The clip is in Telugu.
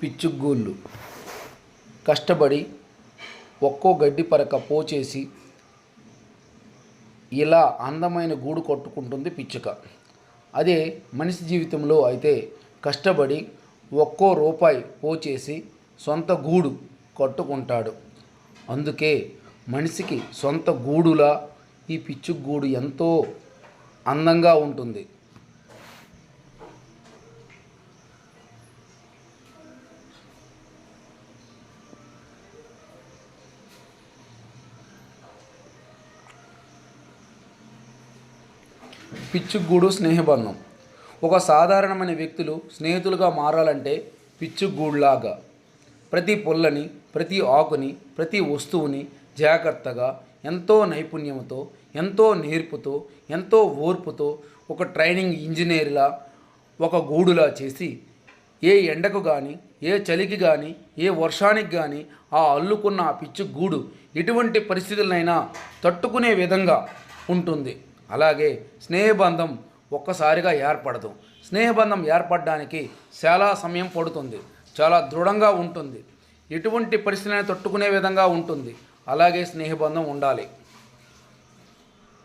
పిచ్చుగూళ్ళు కష్టపడి ఒక్కో గడ్డి పరక పోచేసి ఇలా అందమైన గూడు కట్టుకుంటుంది పిచ్చుక. అదే మనిషి జీవితంలో అయితే కష్టపడి ఒక్కో రూపాయి పోచేసి సొంత గూడు కట్టుకుంటాడు. అందుకే మనిషికి సొంత గూడులా ఈ పిచ్చుగూడు ఎంతో అందంగా ఉంటుంది. పిచ్చుగూడు స్నేహబంధం. ఒక సాధారణమైన వ్యక్తులు స్నేహితులుగా మారాలంటే పిచ్చుగూడులాగా ప్రతి పుల్లని, ప్రతి ఆకుని, ప్రతి వస్తువుని జాగ్రత్తగా, ఎంతో నైపుణ్యంతో, ఎంతో నేర్పుతో, ఎంతో ఓర్పుతో ఒక ట్రైనింగ్ ఇంజనీర్లా ఒక గూడులా చేసి ఏ ఎండకు కానీ, ఏ చలికి కానీ, ఏ వర్షానికి కానీ ఆ అల్లుకున్న ఆ పిచ్చుగూడు ఎటువంటి పరిస్థితులనైనా తట్టుకునే విధంగా ఉంటుంది. అలాగే స్నేహబంధం ఒక్కసారిగా ఏర్పడదు. స్నేహబంధం ఏర్పడడానికి చాలా సమయం పడుతుంది. చాలా దృఢంగా ఉంటుంది. ఎటువంటి పరిస్థితులను తట్టుకునే విధంగా ఉంటుంది. అలాగే స్నేహబంధం ఉండాలి.